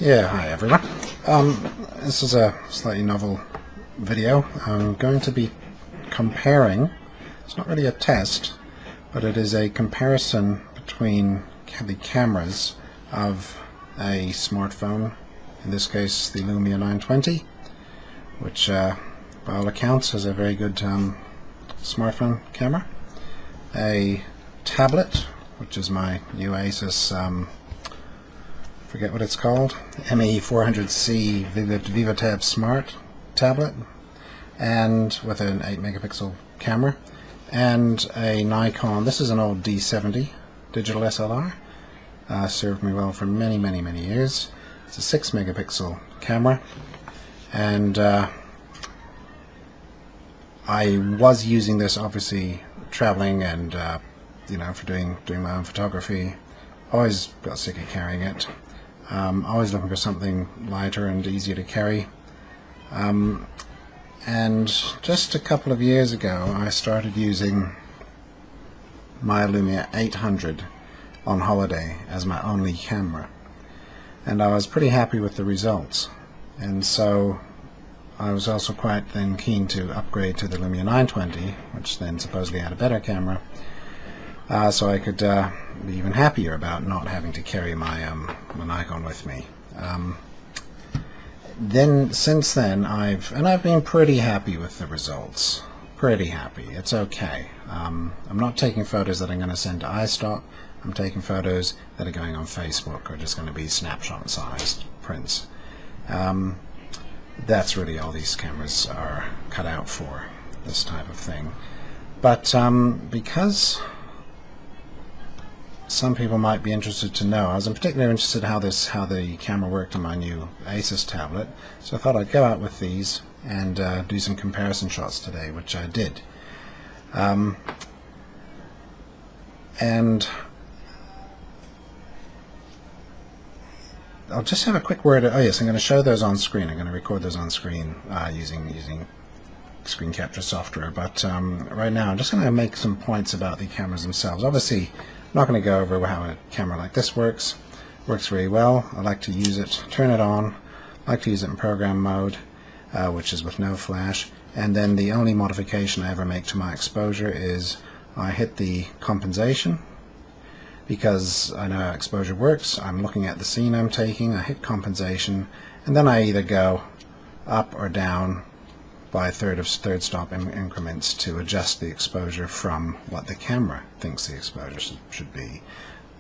Yeah, hi everyone. This is a slightly novel video. I'm going to be comparing, it's not really a test, but it is a comparison between the cameras of a smartphone, in this case the Lumia 920, which by all accounts is a very good smartphone camera, a tablet, which is my new Asus forget what it's called, ME400C VivoTab Smart tablet, and with an 8 megapixel camera, and a Nikon, this is an old D70 digital SLR, served me well for many years. It's a 6 megapixel camera, and I was using this obviously traveling and for doing my own photography. Always got sick of carrying it. Always looking for something lighter and easier to carry. And just a couple of years ago I started using my Lumia 800 on holiday as my only camera, and I was pretty happy with the results, and so I was also quite then keen to upgrade to the Lumia 920, which then supposedly had a better camera, so I could be even happier about not having to carry my Nikon with me. Then since then I've been pretty happy with the results. Pretty happy. It's okay. I'm not taking photos that I'm going to send to iStock. I'm taking photos that are going on Facebook or just going to be snapshot sized prints. That's really all these cameras are cut out for, this type of thing. But because some people might be interested to know, I was particularly interested how the camera worked on my new Asus tablet, so I thought I'd go out with these and do some comparison shots today, which I did. And I'll just have a quick word. Oh yes, I'm going to show those on screen. I'm going to record those on screen using screen capture software. But right now I'm just going to make some points about the cameras themselves. Obviously, I'm not going to go over how a camera like this works. Works very well. I like to use it, turn it on. I like to use it in program mode, which is with no flash. And then the only modification I ever make to my exposure is I hit the compensation, because I know how exposure works. I'm looking at the scene I'm taking, I hit compensation, and then I either go up or down by third stop increments to adjust the exposure from what the camera thinks the exposure should be.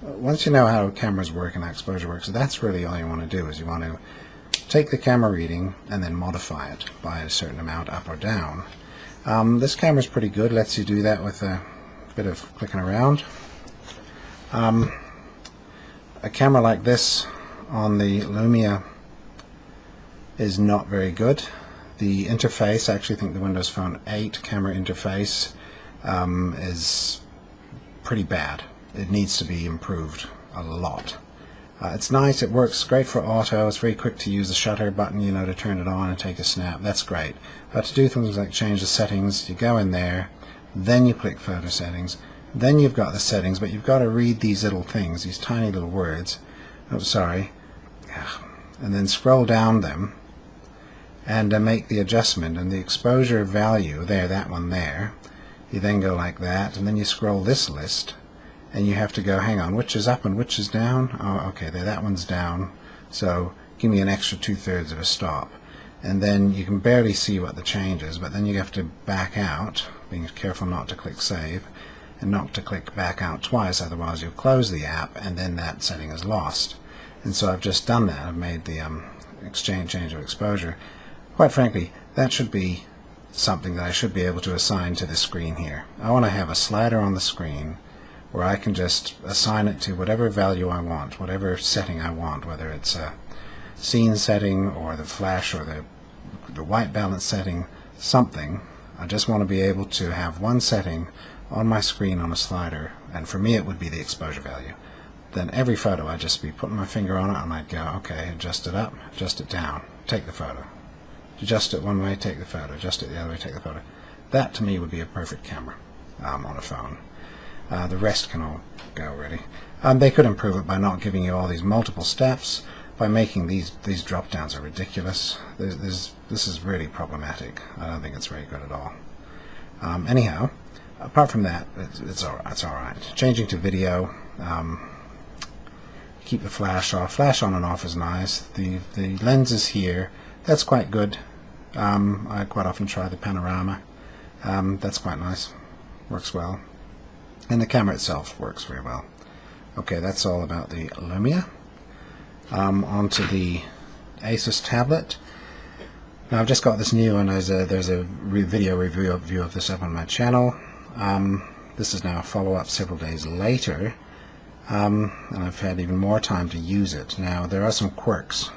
Once you know how cameras work and how exposure works, that's really all you want to do, is you want to take the camera reading and then modify it by a certain amount up or down. This camera is pretty good, lets you do that with a bit of clicking around. A camera like this on the Lumia is not very good. The interface, I actually think the Windows Phone 8 camera interface is pretty bad. It needs to be improved a lot. It's nice, it works great for auto, it's very quick to use the shutter button, to turn it on and take a snap, that's great. But to do things like change the settings, you go in there, then you click photo settings, then you've got the settings, but you've got to read these little things, these tiny little words, and then scroll down them and make the adjustment, and the exposure value there, that one there, you then go like that, and then you scroll this list and you have to go, hang on, which is up and which is down? Oh, okay, there, that one's down, so give me an extra 2/3 of a stop. And then you can barely see what the change is, but then you have to back out, being careful not to click save and not to click back out twice, otherwise you'll close the app and then that setting is lost. And so I've just done that. I've made the change of exposure. Quite frankly, that should be something that I should be able to assign to the screen here. I want to have a slider on the screen where I can just assign it to whatever value I want, whatever setting I want, whether it's a scene setting or the flash or the white balance setting, something. I just want to be able to have one setting on my screen on a slider, and for me it would be the exposure value. Then every photo I'd just be putting my finger on it and I'd go, okay, adjust it up, adjust it down, take the photo. Adjust it one way, take the photo. Adjust it the other way, take the photo. That to me would be a perfect camera on a phone. The rest can all go really. They could improve it by not giving you all these multiple steps, by making these drop downs are ridiculous. This is really problematic. I don't think it's very good at all. Anyhow, apart from that, it's all right. Changing to video, keep the flash off. Flash on and off is nice. The lenses here, that's quite good. I quite often try the panorama. That's quite nice. Works well. And the camera itself works very well. Okay, that's all about the Lumia. Onto the Asus tablet. Now I've just got this new one. There's a video review of this up on my channel. This is now a follow-up several days later, and I've had even more time to use it. Now there are some quirks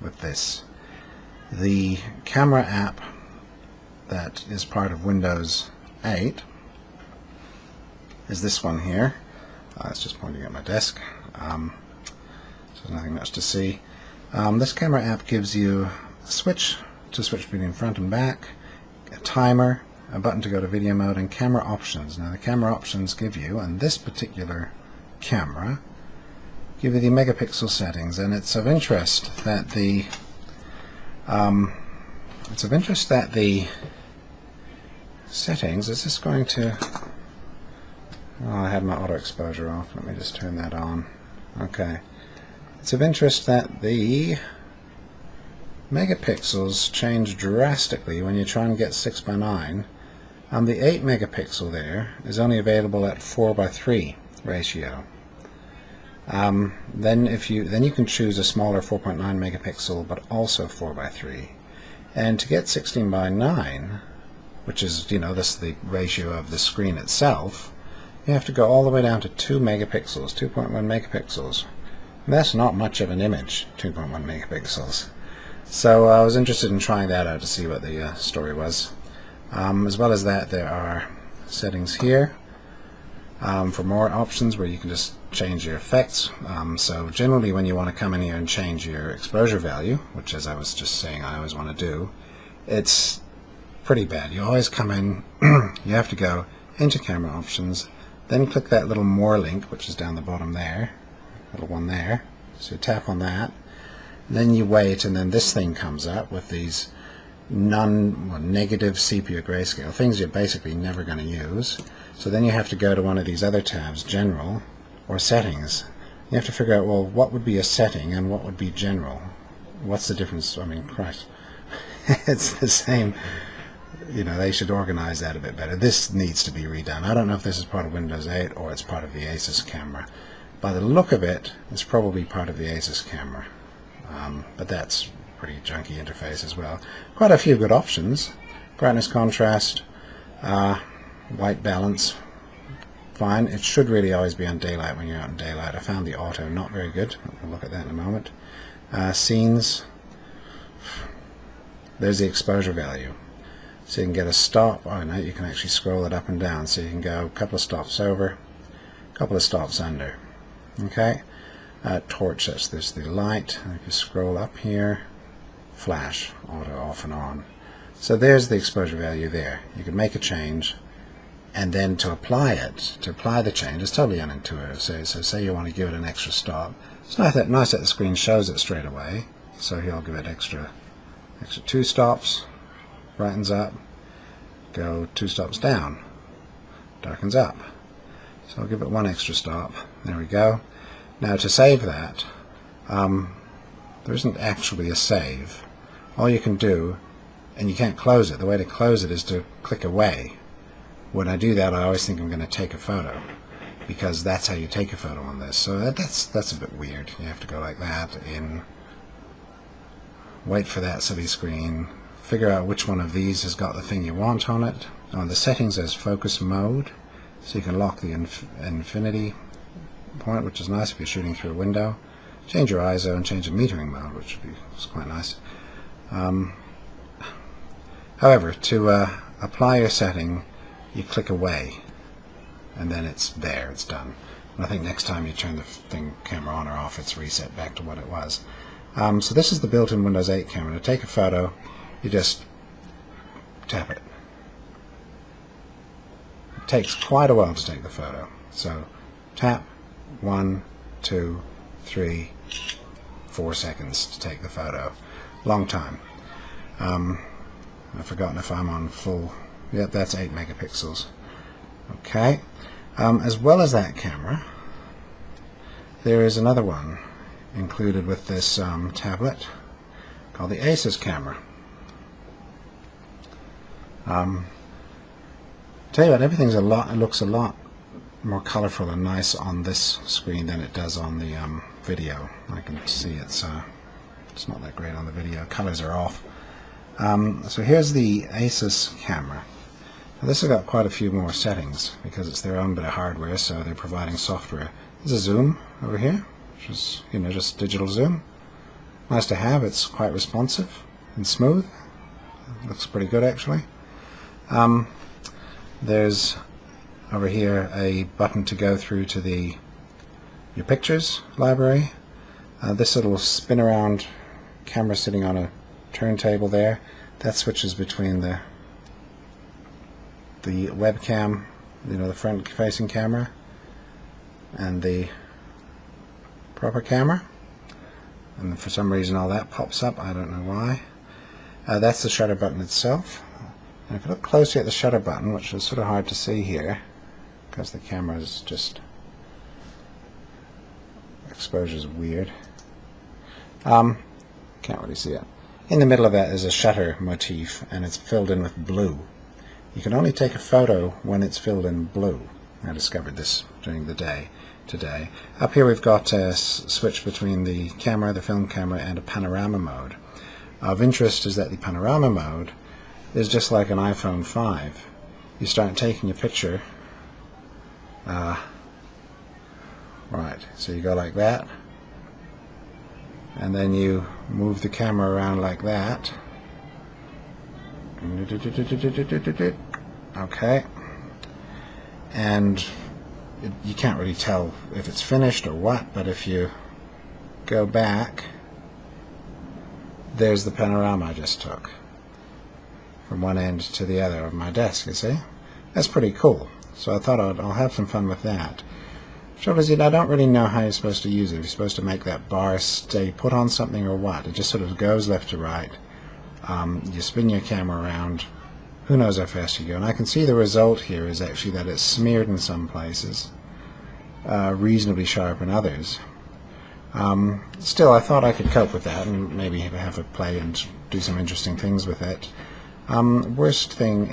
with this. The camera app that is part of Windows 8 is this one here. It's just pointing at my desk, so there's nothing much to see. This camera app gives you a switch to switch between front and back, a timer, a button to go to video mode, and camera options. Now the camera options give you, on this particular camera, give you the megapixel settings, and it's of interest that the settings, is this going to, oh, I had my auto exposure off, let me just turn that on. Okay, it's of interest that the megapixels change drastically when you try and get 6:9. The 8 megapixel there is only available at 4:3 ratio. Then you can choose a smaller 4.9 megapixel, but also 4:3. And to get 16:9, which is, this is the ratio of the screen itself, you have to go all the way down to 2 megapixels, 2.1 megapixels. And that's not much of an image, 2.1 megapixels. So I was interested in trying that out to see what the story was. As well as that, there are settings here for more options where you can just change your effects. So generally when you want to come in here and change your exposure value, which, as I was just saying, I always want to do, it's pretty bad. You always come in, you have to go into camera options, then click that little more link, which is down the bottom there, little one there. So you tap on that, then you wait, and then this thing comes up with these negative sepia grayscale, things you're basically never going to use. So then you have to go to one of these other tabs, general or settings. You have to figure out, well, what would be a setting and what would be general? What's the difference? I mean, Christ, it's the same. They should organize that a bit better. This needs to be redone. I don't know if this is part of Windows 8 or it's part of the Asus camera. By the look of it, it's probably part of the Asus camera. But that's pretty junky interface as well. Quite a few good options. Brightness, contrast, white balance, fine. It should really always be on daylight when you're out in daylight. I found the auto not very good. We'll look at that in a moment. Scenes, there's the exposure value. So you can get a stop. Oh no, you can actually scroll it up and down. So you can go a couple of stops over, a couple of stops under. Okay. Torch, that's this, the light. If you scroll up here, flash, auto off and on. So there's the exposure value there. You can make a change, and then to apply it, to apply the change, it's totally unintuitive. So say you want to give it an extra stop. It's nice that the screen shows it straight away. So here I'll give it extra 2 stops, brightens up, go 2 stops down, darkens up. So I'll give it 1 extra stop. There we go. Now to save that, there isn't actually a save. All you can do, and you can't close it, the way to close it is to click away. When I do that, I always think I'm going to take a photo, because that's how you take a photo on this. So that's a bit weird. You have to go like that, wait for that silly screen, figure out which one of these has got the thing you want on it. On the settings, there's focus mode, so you can lock the infinity point, which is nice if you're shooting through a window. Change your ISO and change the metering mode, which is quite nice. However, to apply your setting, you click away, and then it's there, it's done. And I think next time you turn the camera on or off, it's reset back to what it was. So this is the built-in Windows 8 camera. To take a photo, you just tap it. It takes quite a while to take the photo. So tap, 1, 2, 3, 4 seconds to take the photo. Long time. I've forgotten if I'm on full. Yep, that's 8 megapixels. Okay. As well as that camera, there is another one included with this tablet called the Asus camera. Tell you what, everything's it looks a lot more colorful and nice on this screen than it does on the video. I can see it's not that great on the video. Colors are off. So here's the Asus camera. Now this has got quite a few more settings because it's their own bit of hardware, so they're providing software. There's a zoom over here, which is, you know, just digital zoom. Nice to have. It's quite responsive and smooth. Looks pretty good actually. There's over here a button to go through to your pictures library. This little spin around camera sitting on a turntable there, that switches between the webcam, you know, the front facing camera, and the proper camera, and for some reason all that pops up. I don't know why. That's the shutter button itself. And if you look closely at the shutter button, which is sort of hard to see here because the camera is just, exposure is weird, can't really see it. In the middle of that is a shutter motif, and it's filled in with blue. You can only take a photo when it's filled in blue. I discovered this during the day today. Up here we've got a switch between the camera, the film camera, and a panorama mode. Of interest is that the panorama mode is just like an iPhone 5. You start taking a picture, right, so you go like that, and then you move the camera around like that. Okay, and you can't really tell if it's finished or what, but if you go back, there's the panorama I just took from one end to the other of my desk, you see. That's pretty cool, so I thought I'll have some fun with that. Trouble is, I don't really know how you're supposed to use it. You're supposed to make that bar stay put on something or what. It just sort of goes left to right. You spin your camera around. Who knows how fast you go. And I can see the result here is actually that it's smeared in some places, reasonably sharp in others. Still, I thought I could cope with that and maybe have a play and do some interesting things with it. Worst thing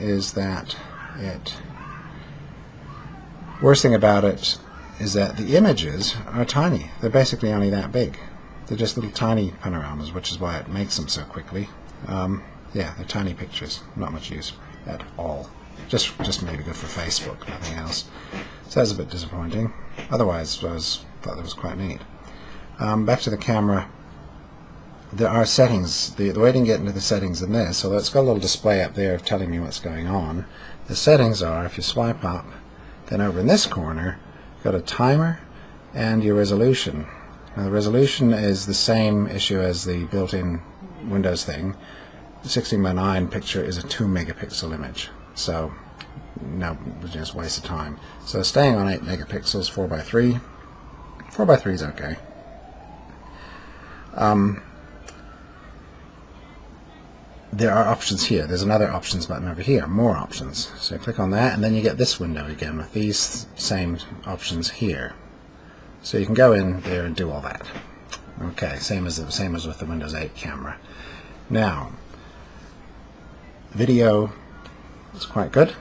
about it is that the images are tiny. They're basically only that big. They're just little tiny panoramas, which is why it makes them so quickly. Yeah, they're tiny pictures. Not much use at all. Just maybe good for Facebook, nothing else. So that's a bit disappointing. Otherwise, I thought that was quite neat. Back to the camera. There are settings. The way to get into the settings in this, although it's got a little display up there telling me what's going on, the settings are, if you swipe up, then over in this corner, got a timer and your resolution. Now the resolution is the same issue as the built-in Windows thing. The 16:9 picture is a 2 megapixel image, so no, just waste of time. So staying on 8 megapixels, 4:3. 4:3 is okay. There are options here. There's another options button over here, more options. So click on that, and then you get this window again with these same options here. So you can go in there and do all that. Okay, same as with the Windows 8 camera. Now, video is quite good.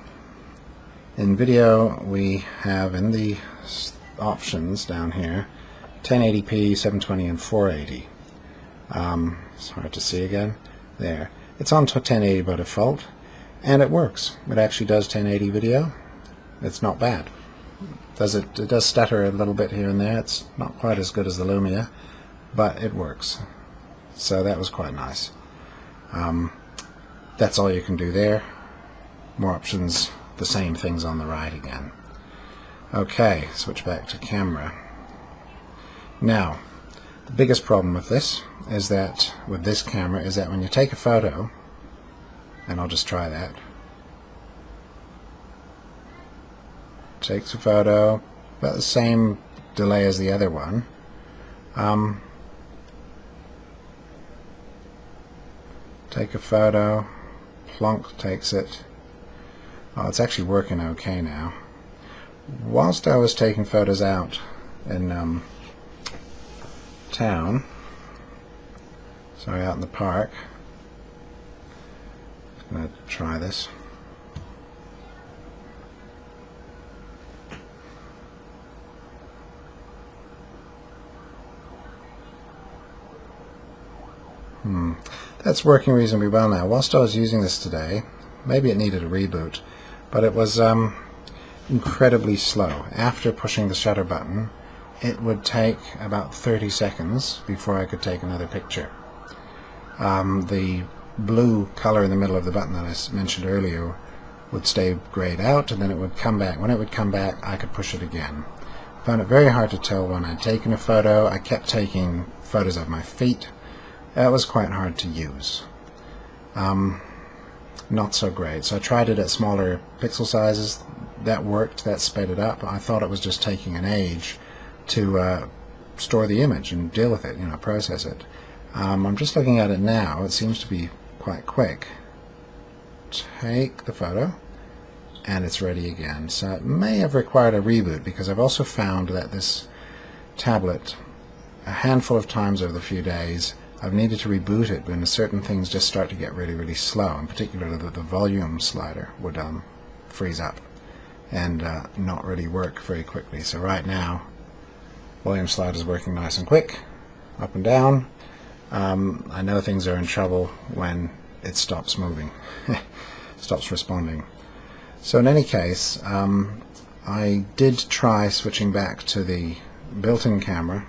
In video, we have in the options down here 1080p, 720, and 480. It's hard to see again. There. It's on 1080 by default, and it works. It actually does 1080 video. It's not bad. It does stutter a little bit here and there. It's not quite as good as the Lumia, but it works. So that was quite nice. That's all you can do there. More options, the same things on the right again. Okay, switch back to camera. Now, the biggest problem with this camera is that when you take a photo, and I'll just try that, takes a photo, about the same delay as the other one, take a photo, plonk takes it. Oh, it's actually working okay now. Whilst I was taking photos out in town, out in the park, I'm going to try this. That's working reasonably well now. Whilst I was using this today, maybe it needed a reboot, but it was incredibly slow. After pushing the shutter button, it would take about 30 seconds before I could take another picture. The blue color in the middle of the button that I mentioned earlier would stay grayed out, and then it would come back. When it would come back, I could push it again. I found it very hard to tell when I'd taken a photo. I kept taking photos of my feet. It was quite hard to use. Not so great. So I tried it at smaller pixel sizes. That worked. That sped it up. I thought it was just taking an age to store the image and deal with it, process it. I'm just looking at it now. It seems to be quite quick. Take the photo, and it's ready again. So it may have required a reboot, because I've also found that this tablet, a handful of times over the few days, I've needed to reboot it when certain things just start to get really, really slow. In particular, the volume slider would freeze up and not really work very quickly. So right now, volume slider is working nice and quick, up and down. I know things are in trouble when it stops moving, stops responding. So in any case, I did try switching back to the built-in camera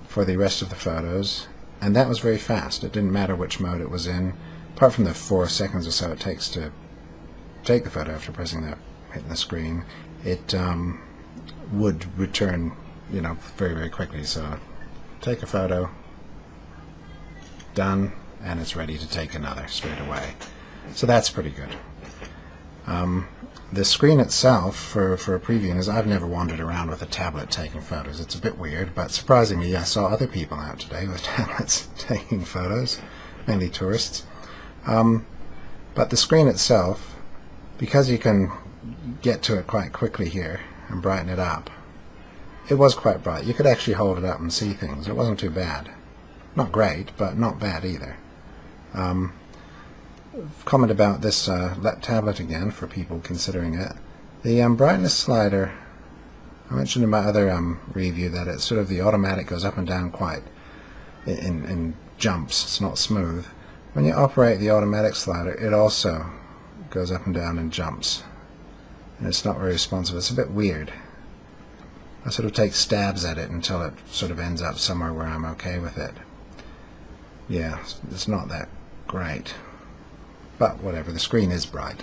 for the rest of the photos, and that was very fast. It didn't matter which mode it was in, apart from the 4 seconds or so it takes to take the photo after hitting the screen. It would return, very, very quickly. So take a photo, done, and it's ready to take another straight away. So that's pretty good. The screen itself for a preview is, I've never wandered around with a tablet taking photos. It's a bit weird, but surprisingly I saw other people out today with tablets taking photos, mainly tourists. But the screen itself, because you can get to it quite quickly here and brighten it up, it was quite bright. You could actually hold it up and see things. It wasn't too bad. Not great, but not bad either. Comment about this tablet again for people considering it. The brightness slider, I mentioned in my other review that it's sort of the automatic goes up and down quite in jumps. It's not smooth. When you operate the automatic slider, it also goes up and down in jumps, and it's not very responsive. It's a bit weird. I sort of take stabs at it until it sort of ends up somewhere where I'm okay with it. Yeah, it's not that great. But whatever, the screen is bright.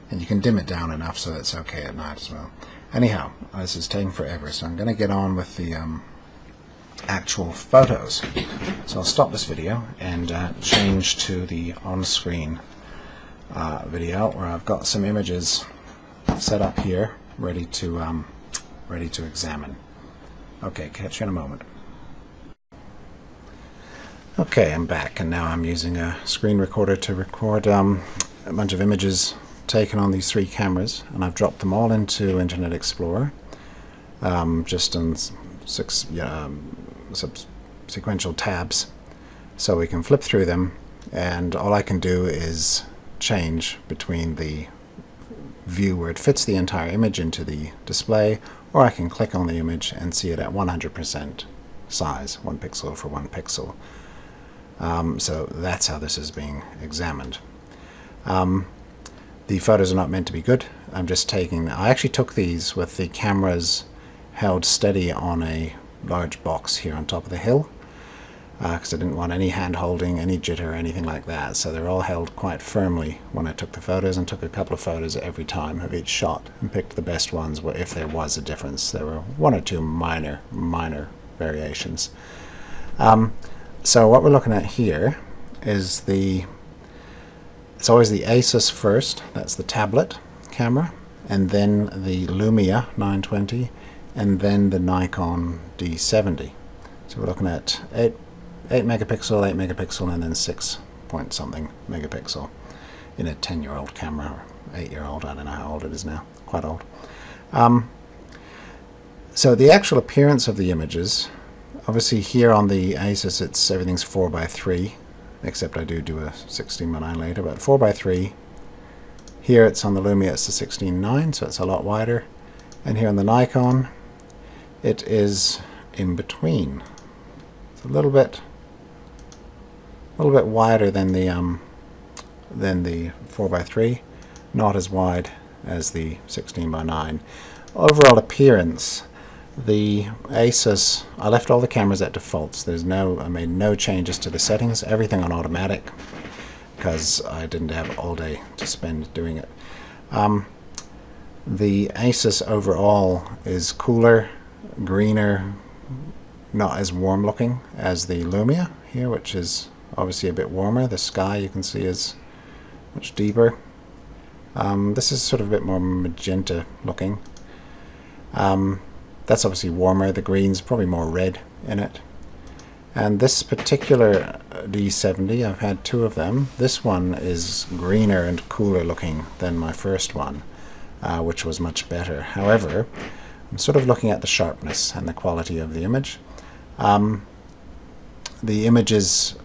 And you can dim it down enough so it's okay at night as well. Anyhow, this is taking forever, so I'm going to get on with the actual photos. So I'll stop this video and change to the on-screen video, where I've got some images set up here, ready to examine. Okay, catch you in a moment. Okay, I'm back, and now I'm using a screen recorder to record a bunch of images taken on these 3 cameras, and I've dropped them all into Internet Explorer, just in sequential tabs, so we can flip through them, and all I can do is change between the view where it fits the entire image into the display, or I can click on the image and see it at 100% size, 1 pixel for 1 pixel. So that's how this is being examined. The photos are not meant to be good. I'm just taking, I actually took these with the cameras held steady on a large box here on top of the hill, because I didn't want any hand holding, any jitter, anything like that. So they're all held quite firmly when I took the photos, and took a couple of photos every time of each shot and picked the best ones if there was a difference. There were 1 or 2 minor variations. So what we're looking at here is it's always the Asus first, that's the tablet camera, and then the Lumia 920, and then the Nikon D70. So we're looking at 8 megapixel, 8 megapixel, and then 6 point something megapixel in a 10-year-old camera, or 8-year-old, I don't know how old it is now, quite old. So the actual appearance of the images, obviously here on the Asus everything's 4:3, except I do a 16:9 later, but 4:3. Here it's on the Lumia, it's the 16:9, so it's a lot wider. And here on the Nikon, it is in between. It's a little bit wider than the 4:3, not as wide as the 16:9. Overall appearance, the Asus, I left all the cameras at defaults. I made no changes to the settings, everything on automatic, because I didn't have all day to spend doing it. The Asus overall is cooler, greener, not as warm looking as the Lumia here, which is obviously a bit warmer. The sky you can see is much deeper. This is sort of a bit more magenta looking. That's obviously warmer. The green's probably more red in it. And this particular D70, I've had two of them. This one is greener and cooler looking than my first one, which was much better. However, I'm sort of looking at the sharpness and the quality of the image. The image is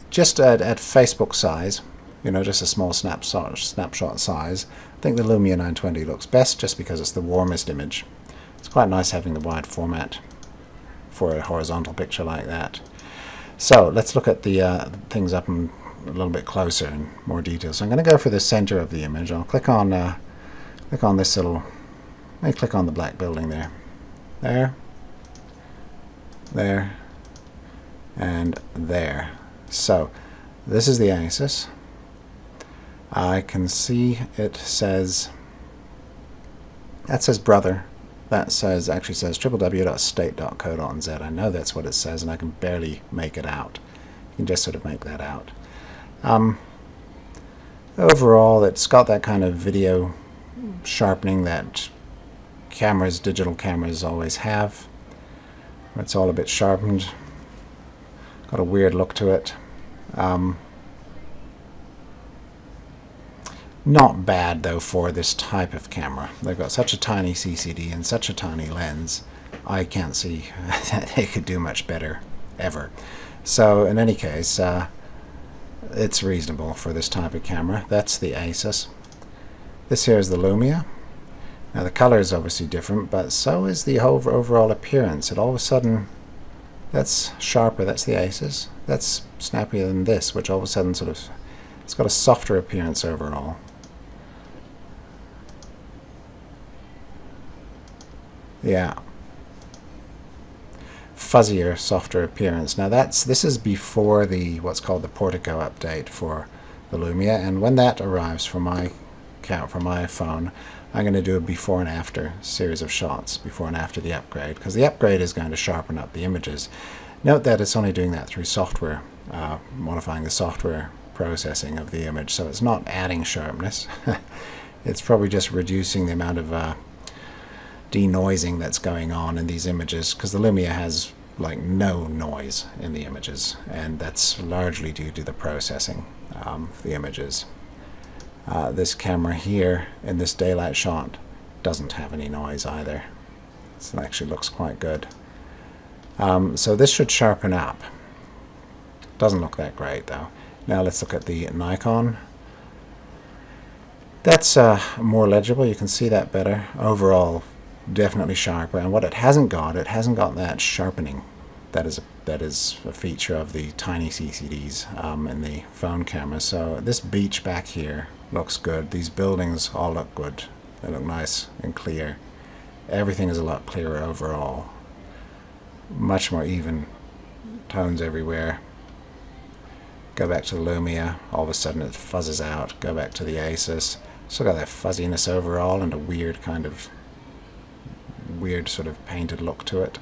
just at Facebook size, just a small snapshot size. I think the Lumia 920 looks best just because it's the warmest image. It's quite nice having the wide format for a horizontal picture like that. So let's look at the things up a little bit closer in more detail. So I'm going to go for the center of the image. I'll click on this little. Let me click on the black building there, there, and there. So this is the Asus. I can see it says, that says brother. That actually says www.state.co.nz. I know that's what it says, and I can barely make it out. You can just sort of make that out. Overall, it's got that kind of video sharpening that digital cameras always have. It's all a bit sharpened. Got a weird look to it. Not bad though for this type of camera. They've got such a tiny CCD and such a tiny lens. I can't see that they could do much better ever. So in any case, it's reasonable for this type of camera. That's the Asus. This here is the Lumia. Now the color is obviously different, but so is the overall appearance. It all of a sudden, that's sharper. That's the Asus. That's snappier than this, which all of a sudden it's got a softer appearance overall. Yeah, fuzzier, softer appearance. Now this is before what's called the Portico update for the Lumia, and when that arrives for my phone, I'm going to do a before and after series of shots, before and after the upgrade, because the upgrade is going to sharpen up the images. Note that it's only doing that through software, modifying the software processing of the image, so it's not adding sharpness. It's probably just reducing the amount of denoising that's going on in these images, because the Lumia has like no noise in the images, and that's largely due to the processing of the images. This camera here in this daylight shot doesn't have any noise either. So it actually looks quite good. So this should sharpen up. Doesn't look that great though. Now let's look at the Nikon. That's more legible. You can see that better. Overall, definitely sharper. And what it hasn't got that sharpening. That is a feature of the tiny CCDs in the phone camera. So this beach back here looks good. These buildings all look good. They look nice and clear. Everything is a lot clearer overall. Much more even tones everywhere. Go back to the Lumia, all of a sudden it fuzzes out. Go back to the Asus. Still got that fuzziness overall and a weird sort of painted look to it.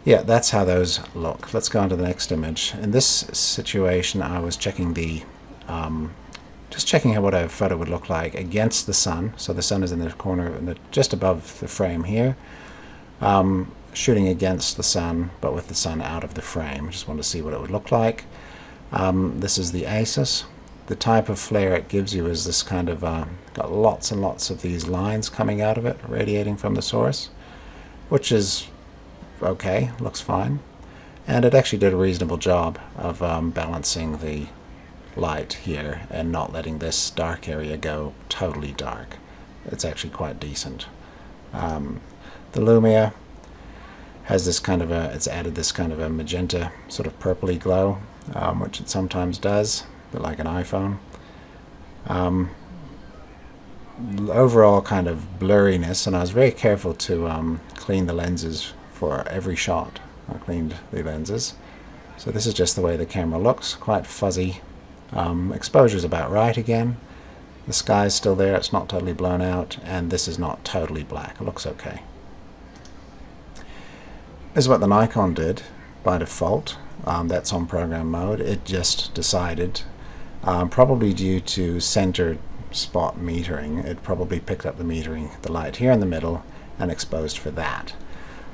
Yeah, that's how those look. Let's go on to the next image. In this situation, I was checking just checking what a photo would look like against the sun. So the sun is in the corner, just above the frame here. shooting against the sun, but with the sun out of the frame. I just want to see what it would look like. This is the Asus. The type of flare it gives you is this kind of, got lots and lots of these lines coming out of it, radiating from the source, which is okay, looks fine. And it actually did a reasonable job of balancing the light here and not letting this dark area go totally dark. It's actually quite decent. The Lumia has this kind of it's added this kind of a magenta, sort of purpley glow, which it sometimes does, a bit like an iPhone. Overall kind of blurriness, and I was very careful to clean the lenses for every shot. I cleaned the lenses. So this is just the way the camera looks, quite fuzzy. Exposure is about right again. The sky's still there, it's not totally blown out, and this is not totally black. It looks okay. This is what the Nikon did by default. That's on program mode. It just decided, probably due to center spot metering, it probably picked up the metering, the light here in the middle, and exposed for that.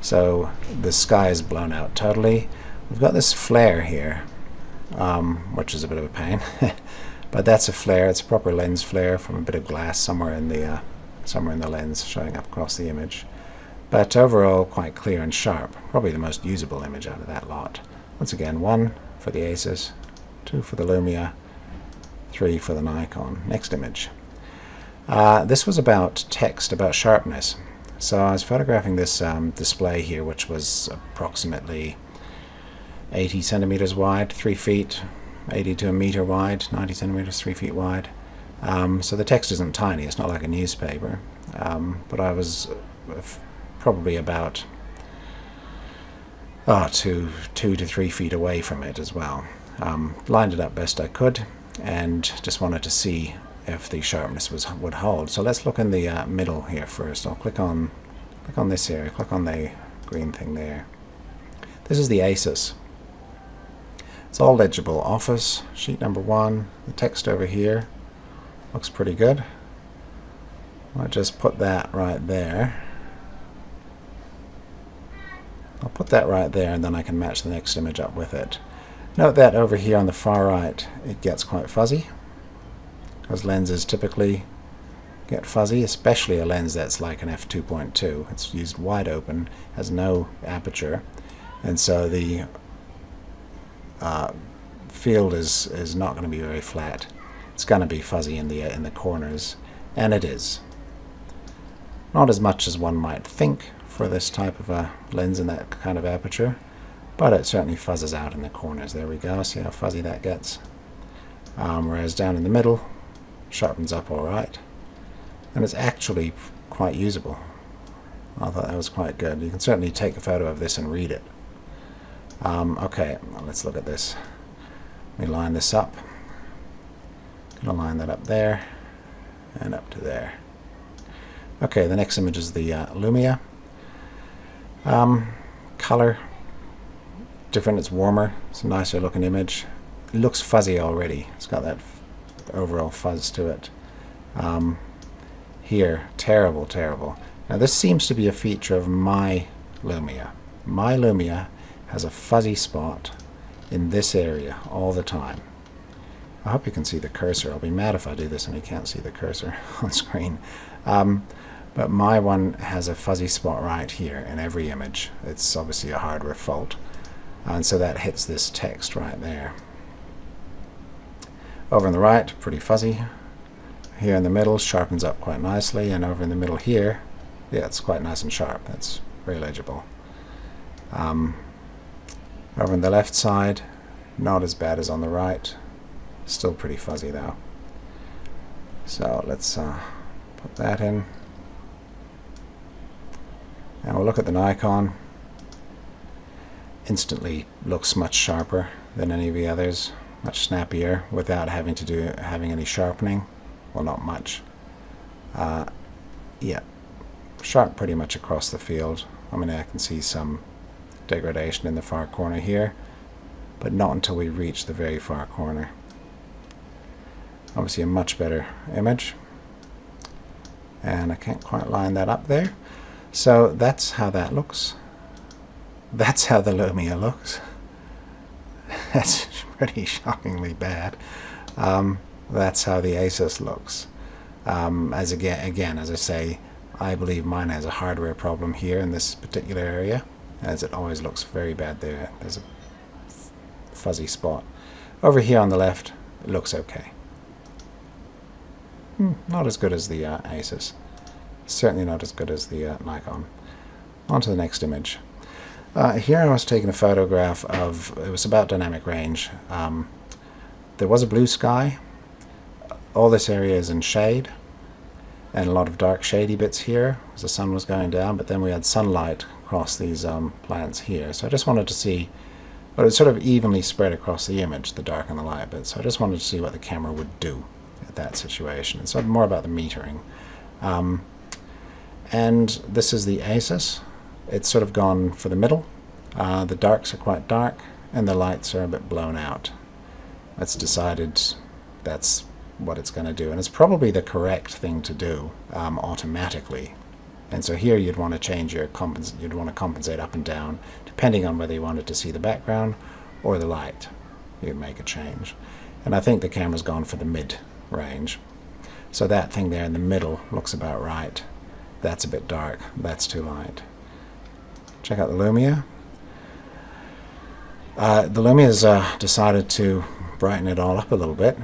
So the sky is blown out totally. We've got this flare here, which is a bit of a pain, but that's a flare. It's a proper lens flare from a bit of glass somewhere in the lens showing up across the image. But overall quite clear and sharp. Probably the most usable image out of that lot. Once again, 1 for the Asus, 2 for the Lumia, 3 for the Nikon. Next image. This was about text, about sharpness. So I was photographing this display here, which was approximately 80 centimeters wide, 3 feet, 80 to a meter wide, 90 centimeters, 3 feet wide. So the text isn't tiny, it's not like a newspaper. But I was probably about 2 to 3 feet away from it as well. Lined it up best I could, and just wanted to see if the sharpness would hold. So let's look in the middle here first. I'll click on this here, click on the green thing there. This is the Asus. It's all legible. Office, sheet number 1, the text over here looks pretty good. I'll just put that right there. I'll put that right there, and then I can match the next image up with it. Note that over here on the far right it gets quite fuzzy, because lenses typically get fuzzy, especially a lens that's like an f2.2. It's used wide open, has no aperture, and so the field is not going to be very flat. It's going to be fuzzy in the corners, and it is. Not as much as one might think for this type of a lens in that kind of aperture, but it certainly fuzzes out in the corners. There we go. See how fuzzy that gets. Whereas down in the middle, sharpens up all right, and it's actually quite usable. I thought that was quite good. You can certainly take a photo of this and read it. Okay, well, let's look at this. Let me line this up. Gonna line that up there and up to there. Okay, the next image is the Lumia. Color different, it's warmer, it's a nicer looking image. It looks fuzzy already, it's got that overall fuzz to it. Here, terrible. Now this seems to be a feature of my Lumia. My Lumia has a fuzzy spot in this area all the time. I hope you can see the cursor. I'll be mad if I do this and you can't see the cursor on screen. But my one has a fuzzy spot right here in every image. It's obviously a hardware fault, and so that hits this text right there. Over on the right, pretty fuzzy. Here in the middle, sharpens up quite nicely, and over in the middle here, yeah, it's quite nice and sharp. That's very legible. Over on the left side, not as bad as on the right. Still pretty fuzzy though. So let's put that in. And we'll look at the Nikon. Instantly looks much sharper than any of the others, much snappier without having any sharpening. Well, not much. Yeah, sharp pretty much across the field. I mean, I can see some degradation in the far corner here, but not until we reach the very far corner. Obviously a much better image, and I can't quite line that up there. So that's how that looks. that's how the Lumia looks. That's pretty shockingly bad. That's how the Asus looks. Again, as I say, I believe mine has a hardware problem here in this particular area, as it always looks very bad there. There's a fuzzy spot. Over here on the left, it looks okay. Not as good as the Asus. Certainly not as good as the Nikon. On to the next image. Here I was taking a photograph of, it was about dynamic range. There was a blue sky. All this area is in shade, and a lot of dark shady bits here as the sun was going down, but then we had sunlight across these plants here. So I just wanted to see, but it's sort of evenly spread across the image, the dark and the light bits. So I just wanted to see what the camera would do at that situation. It's sort of more about the metering. And this is the Asus. It's sort of gone for the middle. The darks are quite dark and the lights are a bit blown out. It's decided that's what it's going to do, and it's probably the correct thing to do automatically. And so here you'd want to change your you'd want to compensate up and down depending on whether you wanted to see the background or the light. You'd make a change, and I think the camera's gone for the mid range. So that thing there in the middle looks about right. That's a bit dark, that's too light. Check out the Lumia. The Lumia's decided to brighten it all up a little bit.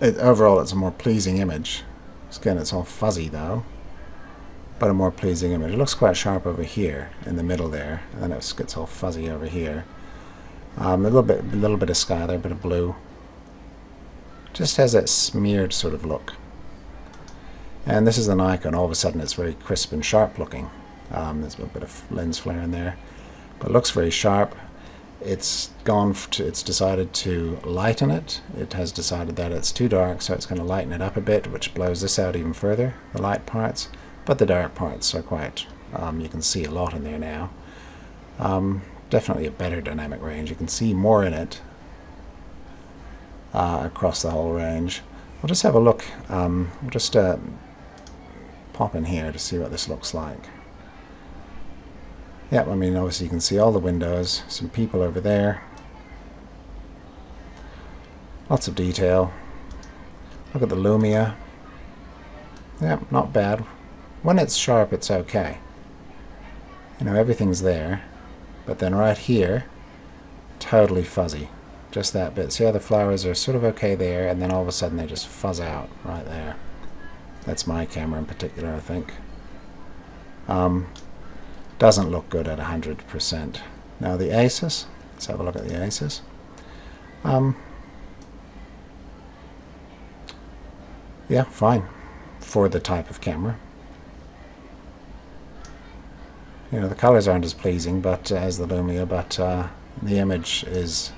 Overall it's a more pleasing image. Again, it's all fuzzy though, but a more pleasing image. It looks quite sharp over here in the middle there, and then it gets all fuzzy over here. A little bit of sky there, a bit of blue. Just has that smeared sort of look. And this is the Nikon. All of a sudden it's very crisp and sharp looking. There's a bit of lens flare in there, but it looks very sharp. It's decided to lighten it. It has decided that it's too dark, so it's going to lighten it up a bit, which blows this out even further, the light parts. But the dark parts are quite, you can see a lot in there now. Definitely a better dynamic range. You can see more in it across the whole range. We'll just have a look. We'll just pop in here to see what this looks like. Yep, I mean, obviously you can see all the windows, some people over there. Lots of detail. Look at the Lumia. Yep, not bad. When it's sharp, it's okay. You know, everything's there. But then right here, totally fuzzy. Just that bit. See how the flowers are sort of okay there, and then all of a sudden they just fuzz out right there. That's my camera in particular, I think. Doesn't look good at 100%. Now the Asus, let's have a look at the Asus. Yeah, fine for the type of camera. You know, the colors aren't as pleasing, but as the Lumia, but the image is.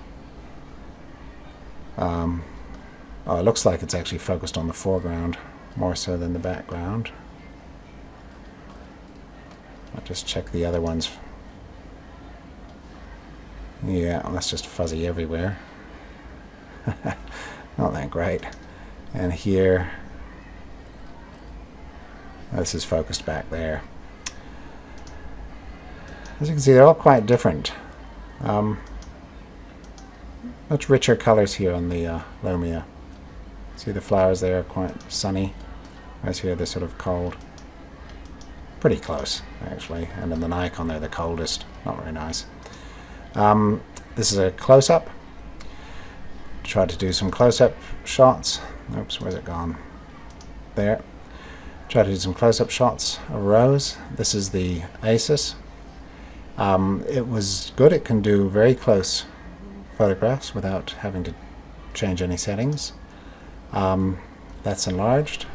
Oh, it looks like it's actually focused on the foreground more so than the background. I'll just check the other ones. Yeah, that's just fuzzy everywhere. Not that great. And here, this is focused back there. As you can see, they're all quite different. Much richer colors here on the Lumia. See the flowers there are quite sunny, whereas here they're sort of cold. Pretty close, actually. And in the Nikon they're the coldest. Not very nice. This is a close-up. Tried to do some close-up shots. Oops, where's it gone? There. Tried to do some close-up shots of Rose. This is the Asus. It was good. It can do very close photographs without having to change any settings. That's enlarged.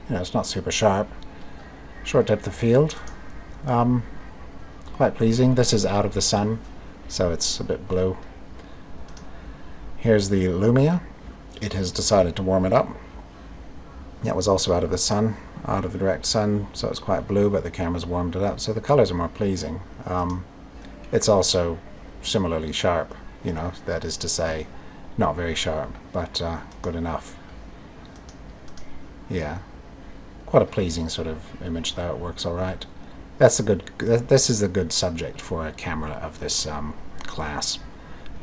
You know, it's not super sharp. Short depth of field. Quite pleasing. This is out of the sun, so it's a bit blue. Here's the Lumia. It has decided to warm it up. That was also out of the sun, out of the direct sun, so it's quite blue, but the camera's warmed it up, so the colors are more pleasing. It's also similarly sharp, you know, that is to say, not very sharp, but good enough. Yeah. quite a pleasing sort of image, though. It works all right. That's a good. This is a good subject for a camera of this class. If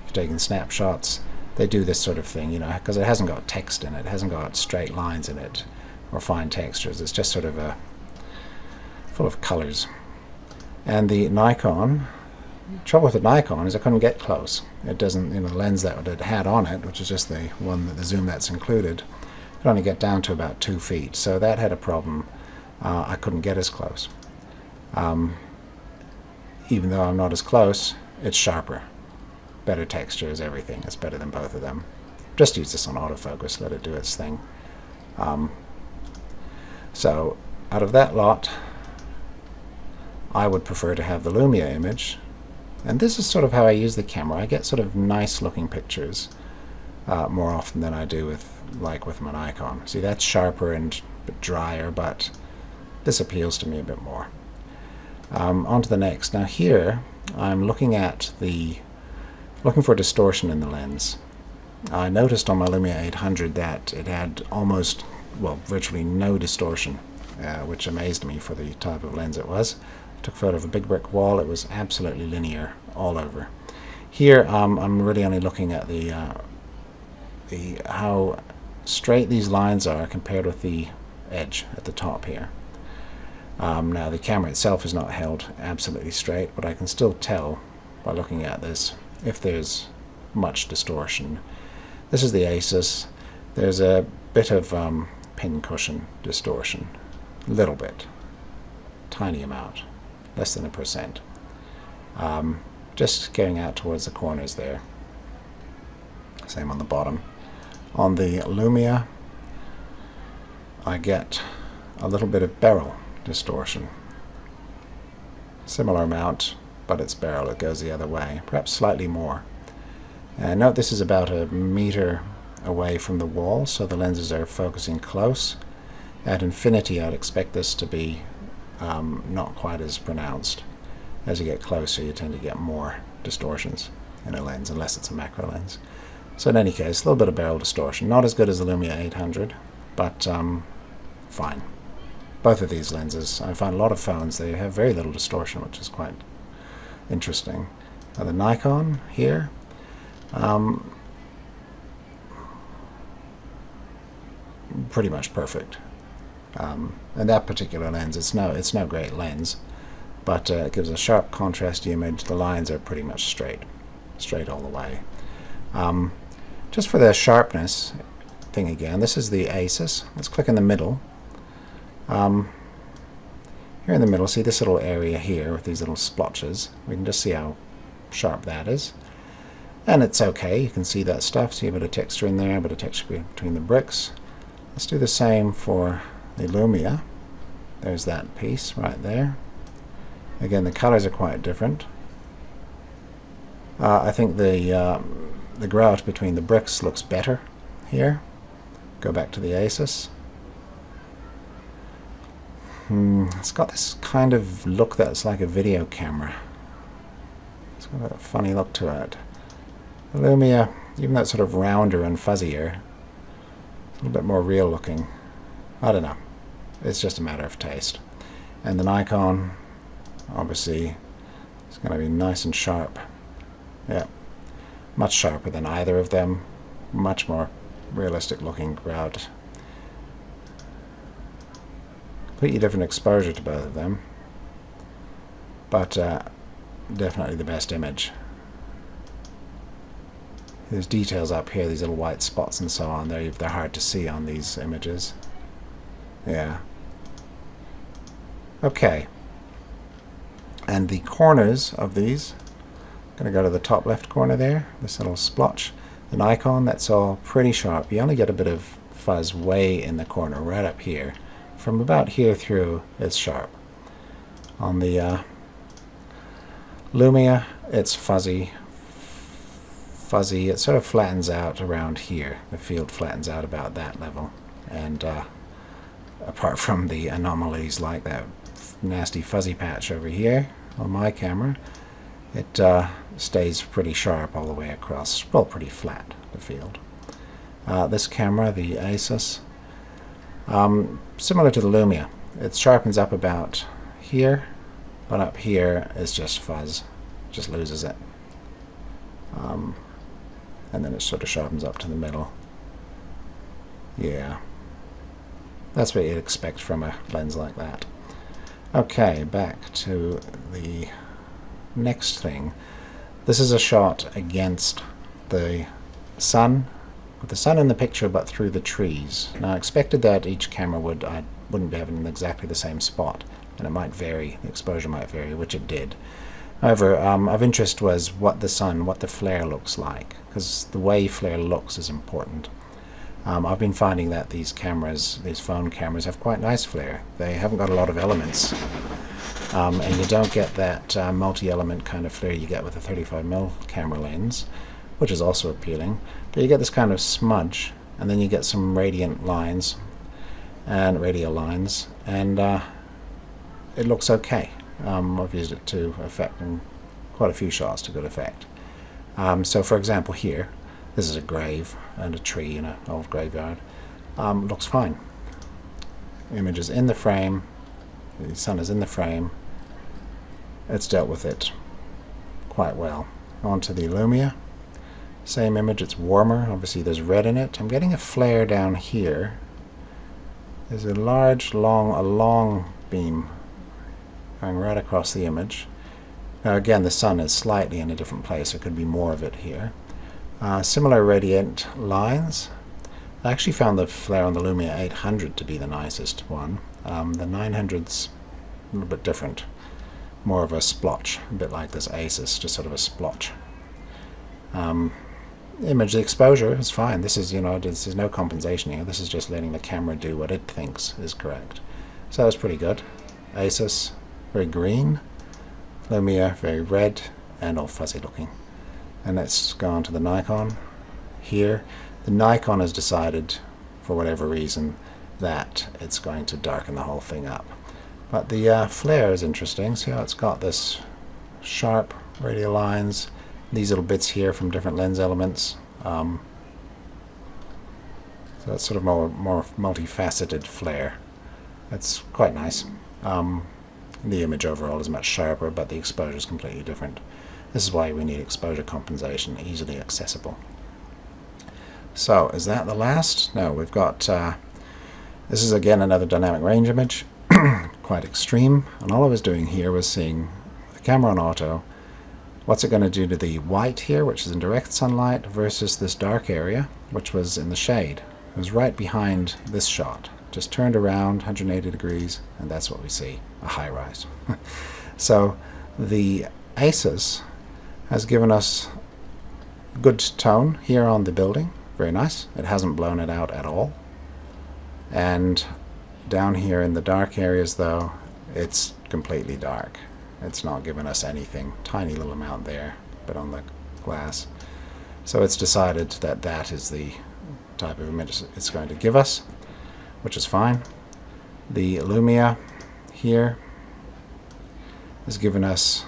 you're taking snapshots, they do this sort of thing, you know, because it hasn't got text in it, it hasn't got straight lines in it or fine textures. It's just sort of full of colors. And the Nikon, trouble with the Nikon is I couldn't get close. It doesn't, you know, the lens that it had on it, which is just the one that the zoom that's included, could only get down to about 2 feet. So that had a problem. I couldn't get as close. Even though I'm not as close, it's sharper. Better textures, everything. It's better than both of them. Just use this on autofocus, let it do its thing. So out of that lot, I would prefer to have the Lumia image. And this is sort of how I use the camera. I get sort of nice looking pictures more often than I do with my Nikon. See, that's sharper and a bit drier, but this appeals to me a bit more. On to the next. Now here I'm looking for distortion in the lens. I noticed on my Lumia 800 that it had almost, well, virtually no distortion, which amazed me for the type of lens it was. I took a photo of a big brick wall. It was absolutely linear all over. Here I'm really only looking at how straight these lines are compared with the edge at the top here. Now the camera itself is not held absolutely straight, but I can still tell by looking at this if there's much distortion. This is the Asus. There's a bit of pin cushion distortion, a little bit, tiny amount, less than 1%. Just going out towards the corners there. Same on the bottom. On the Lumia, I get a little bit of beryl distortion. Similar amount, but it's beryl, it goes the other way, perhaps slightly more. And note this is about 1 meter away from the wall, so the lenses are focusing close. At infinity I'd expect this to be not quite as pronounced. As you get closer you tend to get more distortions in a lens, unless it's a macro lens. So in any case, a little bit of beryl distortion. Not as good as the Lumia 800, but fine. Both of these lenses, I find a lot of phones, they have very little distortion, which is quite interesting. Now the Nikon here, pretty much perfect. And that particular lens, it's no great lens, but it gives a sharp contrast image. The lines are pretty much straight all the way. Just for the sharpness thing again, this is the Asus. Let's click in the middle. Here in the middle, see this little area here with these little splotches. We can just see how sharp that is. And it's okay, you can see that stuff. See a bit of texture in there, a bit of texture between the bricks. Let's do the same for the Lumia. There's that piece right there. Again, the colors are quite different. I think the grout between the bricks looks better here. Go back to the Asus. It's got this kind of look that's like a video camera. It's got a funny look to it. The Lumia, even though it's sort of rounder and fuzzier, it's a little bit more real looking. I don't know. It's just a matter of taste. And the Nikon, obviously, it's going to be nice and sharp. Yeah, much sharper than either of them. Much more realistic looking grout. Completely different exposure to both of them, but definitely the best image. There's details up here, these little white spots and so on. They're hard to see on these images. Yeah. Okay. And the corners of these, I'm going to go to the top left corner there, this little splotch. The Nikon, that's all pretty sharp. You only get a bit of fuzz way in the corner, right up here. From about here through, it's sharp. On the Lumia, it's fuzzy. It sort of flattens out around here. The field flattens out about that level. And apart from the anomalies like that nasty fuzzy patch over here on my camera, it stays pretty sharp all the way across. Well, pretty flat, the field. This camera, the Asus, Similar to the Lumia. It sharpens up about here, but up here is just fuzz, just loses it. And then it sort of sharpens up to the middle. Yeah, that's what you'd expect from a lens like that. Okay, back to the next thing. This is a shot against the sun, with the sun in the picture but through the trees. Now I expected that each camera wouldn't be having exactly the same spot, and it might vary, the exposure might vary, which it did. However, of interest was what the flare looks like, because the way flare looks is important. I've been finding that these phone cameras have quite nice flare. They haven't got a lot of elements, and you don't get that multi-element kind of flare you get with a 35mm camera lens, which is also appealing. But you get this kind of smudge, and then you get some radiant lines and radial lines, and it looks okay. I've used it to effect in quite a few shots to good effect. So for example here, this is a grave and a tree in an old graveyard. Looks fine. The image is in the frame, the sun is in the frame, it's dealt with it quite well. Onto the Lumia, same image, it's warmer, obviously there's red in it. I'm getting a flare down here. There's a long beam going right across the image. Now again, the sun is slightly in a different place, there could be more of it here. Similar radiant lines. I actually found the flare on the Lumia 800 to be the nicest one. The 900's a little bit different, more of a splotch, a bit like this Asus, just sort of a splotch. Image, the exposure is fine. This is, this is no compensation here. This is just letting the camera do what it thinks is correct. So that's pretty good. Asus, very green. Lumia, very red and all fuzzy looking. And let's go on to the Nikon here. The Nikon has decided, for whatever reason, that it's going to darken the whole thing up. But the flare is interesting. See how it's got this sharp radial lines, these little bits here from different lens elements. So that's sort of more multifaceted flare. That's quite nice. The image overall is much sharper, but the exposure is completely different. This is why we need exposure compensation, easily accessible. So, is that the last? No, we've got, this is again another dynamic range image, quite extreme, and all I was doing here was seeing the camera on auto, what's it going to do to the white here, which is in direct sunlight, versus this dark area, which was in the shade. It was right behind this shot, just turned around 180 degrees, and that's what we see, a high rise. So, the Asus has given us good tone here on the building, very nice. It hasn't blown it out at all. And down here in the dark areas though, it's completely dark. It's not giving us anything, tiny little amount there, but on the glass. So it's decided that that is the type of image it's going to give us, which is fine. The Lumia here has given us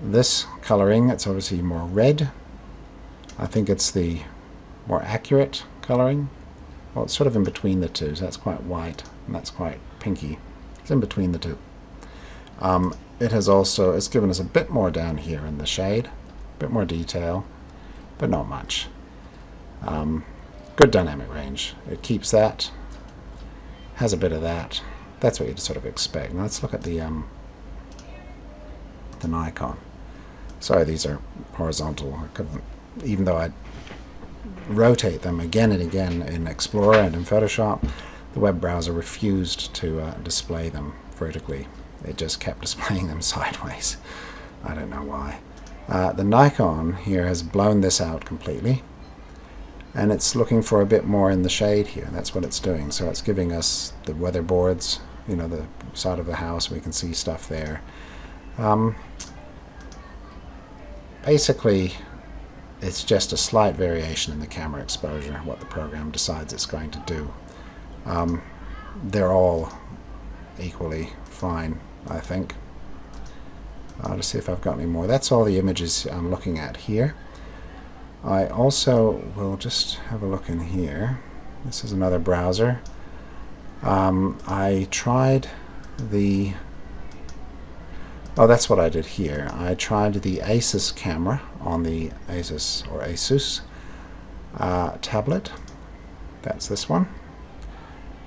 this coloring. It's obviously more red. I think it's the more accurate coloring. Well, it's sort of in between the two, so that's quite white and that's quite pinky. It's in between the two. It's given us a bit more down here in the shade, a bit more detail, but not much. Good dynamic range. It keeps that, has a bit of that. That's what you'd sort of expect. Now let's look at the Nikon. Sorry, these are horizontal. I couldn't, even though I rotate them again and again in Explorer and in Photoshop, the web browser refused to display them vertically. It just kept displaying them sideways. I don't know why. The Nikon here has blown this out completely, and it's looking for a bit more in the shade here. That's what it's doing. So it's giving us the weatherboards, the side of the house. We can see stuff there. Basically, it's just a slight variation in the camera exposure, what the program decides it's going to do. They're all equally fine, I think. I'll just see if I've got any more. That's all the images I'm looking at here. I also will just have a look in here. This is another browser. I tried the... Oh, that's what I did here. I tried the Asus camera on the Asus tablet. That's this one.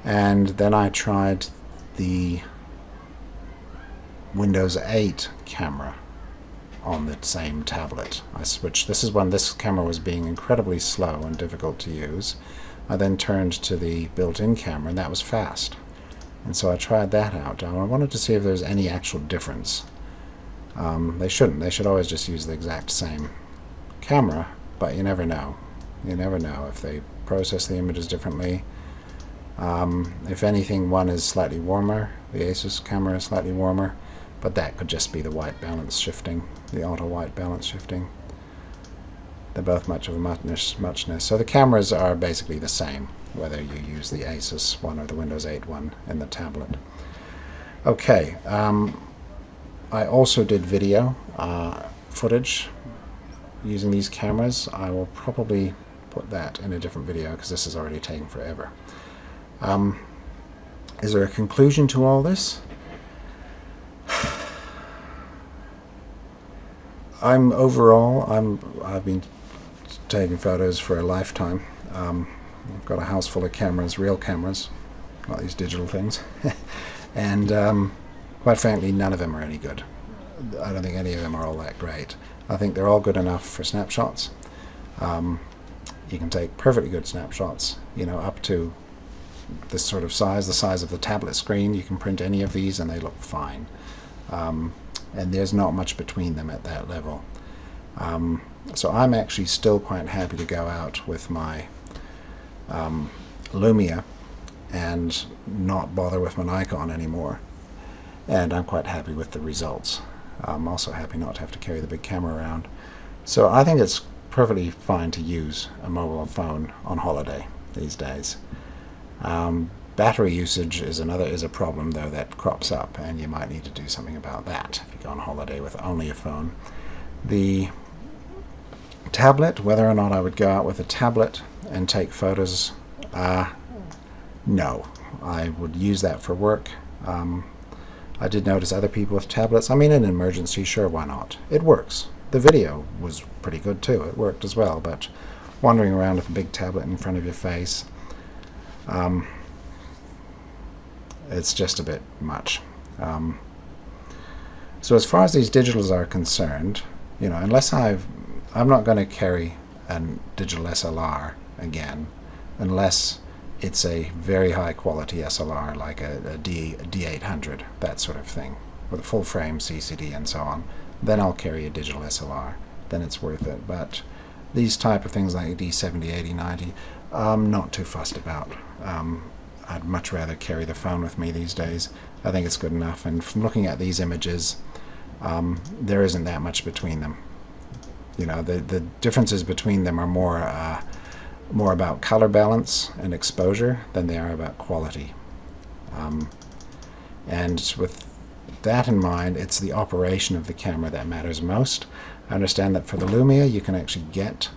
And then I tried the Windows 8 camera on the same tablet. I switched. This is when this camera was being incredibly slow and difficult to use. I then turned to the built-in camera, and that was fast. And so I tried that out. I wanted to see if there's any actual difference. They shouldn't. They should always just use the exact same camera, but you never know. You never know if they process the images differently. If anything, one is slightly warmer. The Asus camera is slightly warmer, but that could just be the white balance shifting, the auto white balance shifting. They're both much of a muchness. So the cameras are basically the same, whether you use the Asus one or the Windows 8 one in the tablet. Okay, I also did video footage using these cameras. I will probably put that in a different video because this is already taking forever. Is there a conclusion to all this? I've been taking photos for a lifetime. I've got a house full of cameras, real cameras, not these digital things. And quite frankly, none of them are any good. I don't think any of them are all that great. I think they're all good enough for snapshots. You can take perfectly good snapshots, up to this sort of size, the size of the tablet screen. You can print any of these and they look fine. And there's not much between them at that level. So I'm actually still quite happy to go out with my Lumia and not bother with my Nikon anymore. And I'm quite happy with the results. I'm also happy not to have to carry the big camera around. So I think it's perfectly fine to use a mobile phone on holiday these days. Battery usage is a problem though that crops up, and you might need to do something about that if you go on holiday with only a phone. The tablet, whether or not I would go out with a tablet and take photos, no. I would use that for work. I did notice other people with tablets. I mean, in an emergency, sure, why not? It works. The video was pretty good too. It worked as well, but wandering around with a big tablet in front of your face, it's just a bit much. So as far as these digitals are concerned, unless I'm not going to carry a digital SLR again, unless it's a very high quality SLR like a D800, that sort of thing, with a full frame CCD and so on. Then I'll carry a digital SLR. Then it's worth it. But these type of things like D70, 80, 90, I'm not too fussed about. I'd much rather carry the phone with me these days. I think it's good enough, and from looking at these images, there isn't that much between them. The differences between them are more about color balance and exposure than they are about quality. And with that in mind, it's the operation of the camera that matters most. I understand that for the Lumia you can actually get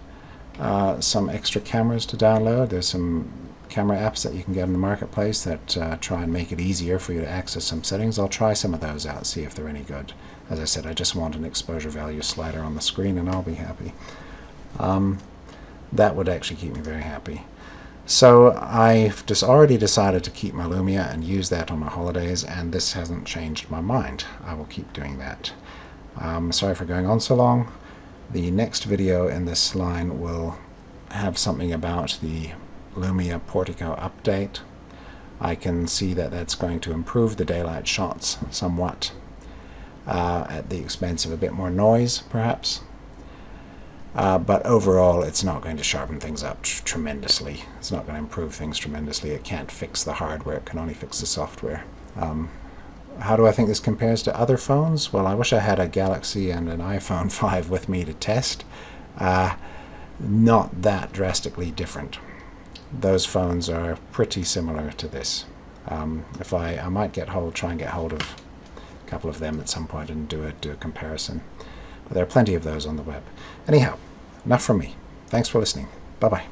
some extra cameras to download. There's some camera apps that you can get in the marketplace that try and make it easier for you to access some settings. I'll try some of those out, see if they're any good. As I said, I just want an exposure value slider on the screen and I'll be happy. That would actually keep me very happy. So I've just already decided to keep my Lumia and use that on my holidays, and this hasn't changed my mind. I will keep doing that. Sorry for going on so long. The next video in this line will have something about the Lumia Portico update. I can see that that's going to improve the daylight shots somewhat, at the expense of a bit more noise perhaps. But overall it's not going to sharpen things up tremendously. It's not going to improve things tremendously. It can't fix the hardware, it can only fix the software. How do I think this compares to other phones? Well, I wish I had a Galaxy and an iPhone 5 with me to test. Not that drastically different. Those phones are pretty similar to this. If I might try and get hold of a couple of them at some point and do a comparison. But there are plenty of those on the web. Anyhow, enough from me. Thanks for listening. Bye-bye.